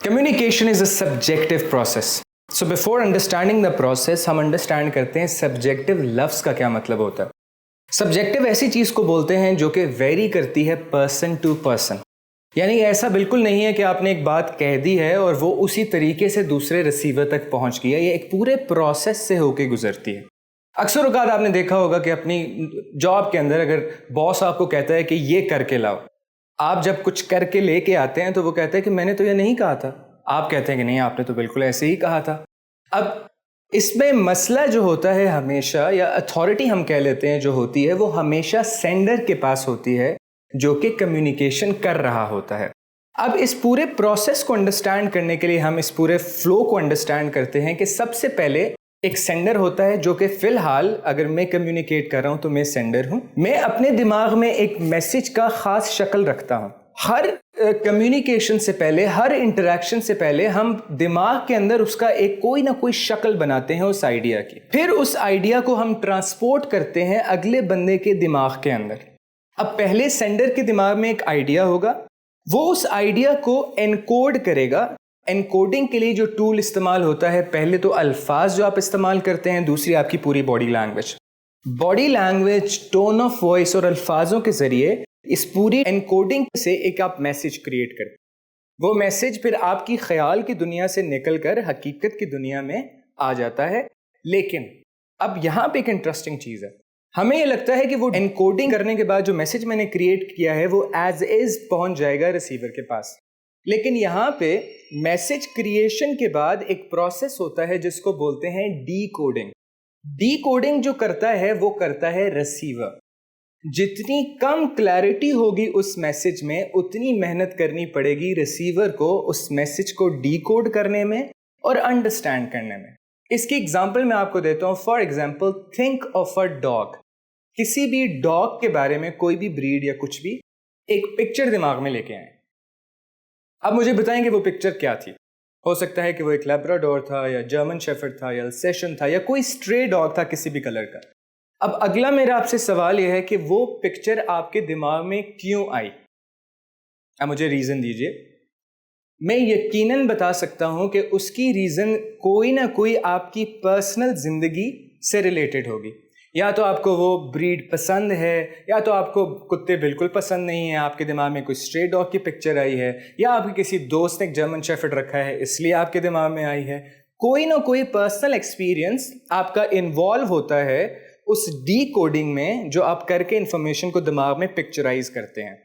Communication is a subjective process. So before understanding the process, हम understand करते हैं subjective लफ्ज़ का क्या मतलब होता है. Subjective ऐसी चीज़ को बोलते हैं जो कि vary करती है person to person. यानी ऐसा बिल्कुल नहीं है कि आपने एक बात कह दी है और वो उसी तरीके से दूसरे रिसीवर तक पहुंच गई है. ये एक पूरे प्रोसेस से होके गुजरती है. अक्सर औक़ात आपने देखा होगा कि अपनी जॉब के अंदर अगर बॉस आपको कहता है कि ये करके लाओ, आप जब कुछ करके लेके आते हैं तो वो कहते हैं कि मैंने तो ये नहीं कहा था. आप कहते हैं कि नहीं, आपने तो बिल्कुल ऐसे ही कहा था. अब इसमें मसला जो होता है हमेशा, या अथॉरिटी हम कह लेते हैं जो होती है, वो हमेशा सेंडर के पास होती है जो कि कम्युनिकेशन कर रहा होता है. अब इस पूरे प्रोसेस को अंडरस्टैंड करने के लिए हम इस पूरे फ्लो को अंडरस्टैंड करते हैं कि सबसे पहले एक सेंडर होता है जो कि फ़िलहाल अगर मैं कम्युनिकेट कर रहा हूं तो मैं सेंडर हूं. मैं अपने दिमाग में एक मैसेज का ख़ास शक्ल रखता हूं. हर कम्युनिकेशन से पहले, हर इंटरेक्शन से पहले हम दिमाग के अंदर उसका एक कोई ना कोई शक्ल बनाते हैं उस आइडिया की. फिर उस आइडिया को हम ट्रांसपोर्ट करते हैं अगले बंदे के दिमाग के अंदर. अब पहले सेंडर के दिमाग में एक आइडिया होगा, वो उस आइडिया को एनकोड करेगा. एनकोडिंग के लिए जो टूल इस्तेमाल होता है, पहले तो अल्फाज जो आप इस्तेमाल करते हैं, दूसरी आपकी पूरी body language. Body language, tone of voice और अल्फाजों के ज़रिए इस पूरी एनकोडिंग से एक आप मैसेज क्रिएट करते हैं. वो मैसेज फिर आपकी ख्याल की दुनिया से निकल कर हकीकत की दुनिया में आ जाता है. लेकिन अब यहाँ पे एक इंटरेस्टिंग चीज़ है. हमें ये लगता है कि वो एनकोडिंग करने के बाद जो मैसेज मैंने क्रिएट किया है वो एज इज़ पहुँच जाएगा रिसीवर के पास. लेकिन यहाँ पे मैसेज क्रिएशन के बाद एक प्रोसेस होता है जिसको बोलते हैं डीकोडिंग. डीकोडिंग जो करता है वो करता है रिसीवर. जितनी कम क्लैरिटी होगी उस मैसेज में, उतनी मेहनत करनी पड़ेगी रिसीवर को उस मैसेज को डीकोड करने में और अंडरस्टैंड करने में. इसकी एग्जांपल मैं आपको देता हूँ. For example, think of a dog. किसी भी डॉग के बारे में, कोई भी ब्रीड या कुछ भी, एक पिक्चर दिमाग में लेके आए. अब मुझे बताएं कि वो पिक्चर क्या थी. हो सकता है कि वो एक लैब्राडोर था, या जर्मन शेफर्ड था, या अल्सेशन था, या कोई स्ट्रे डॉग था किसी भी कलर का. अब अगला मेरा आपसे सवाल यह है कि वो पिक्चर आपके दिमाग में क्यों आई. अब मुझे रीज़न दीजिए. मैं यकीनन बता सकता हूं कि उसकी रीज़न कोई ना कोई आपकी पर्सनल ज़िंदगी से रिलेटेड होगी. या तो आपको वो ब्रीड पसंद है, या तो आपको कुत्ते बिल्कुल पसंद नहीं है, आपके दिमाग में कोई स्ट्रे डॉग की पिक्चर आई है, या आपके किसी दोस्त ने एक जर्मन शेफर्ड रखा है इसलिए आपके दिमाग में आई है. कोई ना कोई पर्सनल एक्सपीरियंस आपका इन्वॉल्व होता है उस डीकोडिंग में जो आप करके इंफॉर्मेशन को दिमाग में पिक्चराइज करते हैं.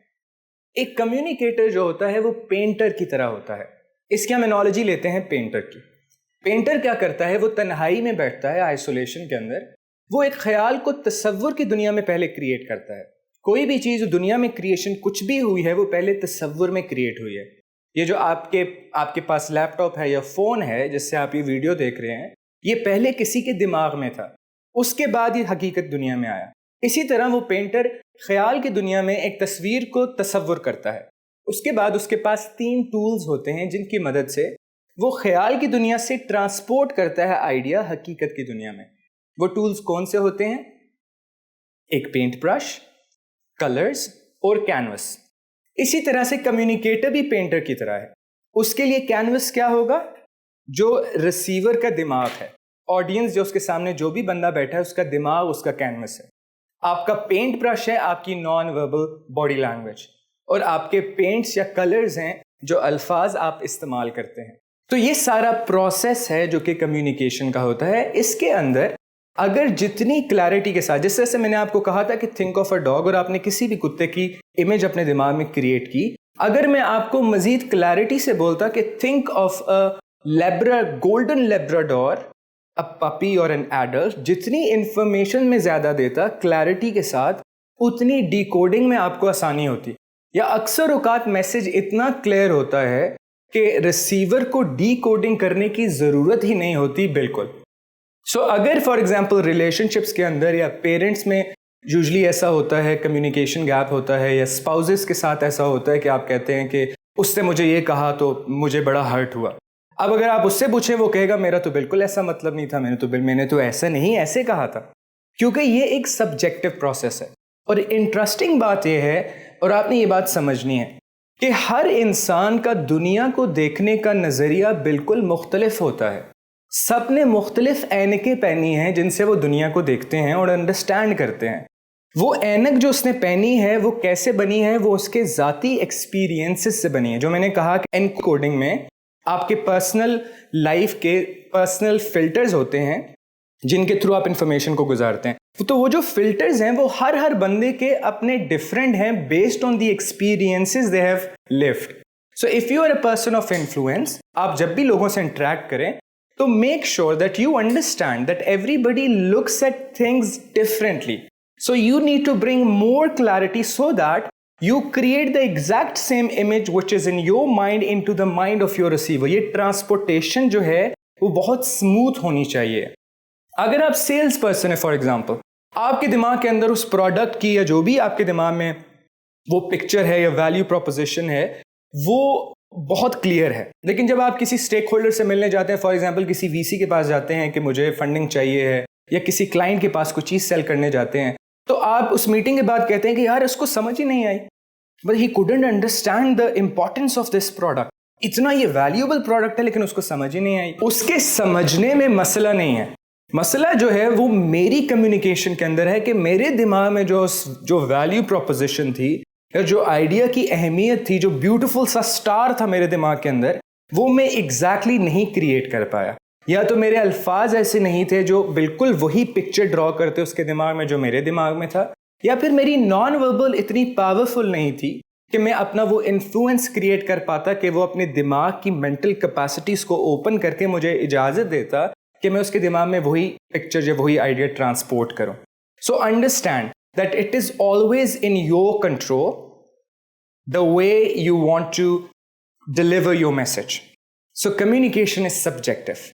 एक कम्युनिकेटर जो होता है वो पेंटर की तरह होता है. इसकी हम एनालॉजी लेते हैं पेंटर की. पेंटर क्या करता है, वो तन्हाई में बैठता है आइसोलेशन के अंदर. वो एक ख्याल को तसव्वुर की दुनिया में पहले क्रिएट करता है. कोई भी चीज़ दुनिया में क्रिएशन कुछ भी हुई है वो पहले तसव्वुर में क्रिएट हुई है. ये जो आपके पास लैपटॉप है या फ़ोन है जिससे आप ये वीडियो देख रहे हैं, ये पहले किसी के दिमाग में था, उसके बाद ये हकीकत दुनिया में आया. इसी तरह वो पेंटर ख्याल की दुनिया में एक तस्वीर को तसव्वुर करता है. उसके बाद उसके पास 3 टूल्स होते हैं जिनकी मदद से वो ख्याल की दुनिया से ट्रांसपोर्ट करता है आइडिया हकीकत की दुनिया में. वो टूल्स कौन से होते हैं? एक पेंट ब्रश, कलर्स और कैनवस. इसी तरह से कम्युनिकेटर भी पेंटर की तरह है. उसके लिए कैनवस क्या होगा? जो रिसीवर का दिमाग है, ऑडियंस जो उसके सामने जो भी बंदा बैठा है उसका दिमाग उसका कैनवस है. आपका पेंट ब्रश है आपकी नॉन वर्बल बॉडी लैंग्वेज, और आपके पेंट्स या कलर्स हैं जो अल्फाज आप इस्तेमाल करते हैं. तो ये सारा प्रोसेस है जो कि कम्युनिकेशन का होता है. इसके अंदर अगर जितनी क्लैरिटी के साथ, जिस तरह से मैंने आपको कहा था कि थिंक ऑफ अ डॉग, और आपने किसी भी कुत्ते की इमेज अपने दिमाग में क्रिएट की, अगर मैं आपको मजीद क्लैरिटी से बोलता कि think of a golden Labrador, a puppy और एन एडल्ट, जितनी इंफॉर्मेशन में ज़्यादा देता क्लैरिटी के साथ, उतनी डीकोडिंग में आपको आसानी होती. या अक्सर औकात मैसेज इतना क्लियर होता है कि रिसीवर को डीकोडिंग करने की ज़रूरत ही नहीं होती बिल्कुल. सो अगर फॉर एग्जांपल रिलेशनशिप्स के अंदर या पेरेंट्स में यूजुअली ऐसा होता है, कम्युनिकेशन गैप होता है, या स्पाउसेस के साथ ऐसा होता है कि आप कहते हैं कि उससे मुझे ये कहा तो मुझे बड़ा हर्ट हुआ. अब अगर आप उससे पूछें, वो कहेगा मेरा तो बिल्कुल ऐसा मतलब नहीं था, मैंने तो ऐसा नहीं ऐसे कहा था. क्योंकि ये एक सब्जेक्टिव प्रोसेस है. और इंटरेस्टिंग बात ये है, और आपने ये बात समझनी है, کہ ہر انسان کا دنیا کو دیکھنے کا نظریہ بالکل مختلف ہوتا ہے. سب نے مختلف اینکیں پہنی ہیں جن سے وہ دنیا کو دیکھتے ہیں اور انڈرسٹینڈ کرتے ہیں. وہ اینک جو اس نے پہنی ہے وہ کیسے بنی ہے؟ وہ اس کے ذاتی ایکسپیرینسز سے بنی ہے. جو میں نے کہا کہ انکوڈنگ میں آپ کے پرسنل لائف کے پرسنل فلٹرز ہوتے ہیں جن کے تھرو آپ انفارمیشن کو گزارتے ہیں. تو وہ جو فلٹرز ہیں وہ ہر بندے کے اپنے ڈفرینٹ ہیں based on the experiences they have lived. So if you are a person of influence, آپ جب بھی لوگوں سے انٹریکٹ کریں تو make sure that you understand that everybody looks at things differently. So you need to bring more clarity so that you create the exact same image which is in your mind into the mind of your receiver. یہ transportation جو ہے وہ بہت smooth ہونی چاہیے. اگر آپ sales person ہے فار ایگزامپل، آپ کے دماغ کے اندر اس پروڈکٹ کی یا جو بھی آپ کے دماغ میں وہ پکچر ہے یا ویلیو پروپوزیشن ہے وہ بہت کلیئر ہے، لیکن جب آپ کسی اسٹیک ہولڈر سے ملنے جاتے ہیں، فار ایگزامپل کسی وی سی کے پاس جاتے ہیں کہ مجھے فنڈنگ چاہیے ہے، یا کسی کلائنٹ کے پاس کوئی چیز سیل کرنے جاتے ہیں، تو آپ اس میٹنگ کے بعد کہتے ہیں کہ یار اس کو سمجھ ہی نہیں آئی. But he couldn't understand the importance of this product. اتنا یہ ویلیوبل پروڈکٹ ہے لیکن اس کو سمجھ ہی نہیں آئی. اس کے سمجھنے میں مسئلہ نہیں ہے، مسئلہ جو ہے وہ میری کمیونیکیشن کے اندر ہے کہ میرے دماغ میں جو ویلیو پروپوزیشن تھی یا جو آئیڈیا کی اہمیت تھی، جو بیوٹیفل سا اسٹار تھا میرے دماغ کے اندر، وہ میں ایگزیکٹلی نہیں کریٹ کر پایا. یا تو میرے الفاظ ایسے نہیں تھے جو بالکل وہی پکچر ڈرا کرتے اس کے دماغ میں جو میرے دماغ میں تھا، یا پھر میری نان وربل اتنی پاورفل نہیں تھی کہ میں اپنا وہ انفلوئنس کریٹ کر پاتا کہ وہ اپنے دماغ کی مینٹل کیپیسٹیز کو اوپن کر کے مجھے اجازت دیتا کہ میں اس کے دماغ میں وہی پکچر یا وہی آئیڈیا ٹرانسپورٹ کروں. So understand that it is always in your control the way you want to deliver your message. So communication is subjective.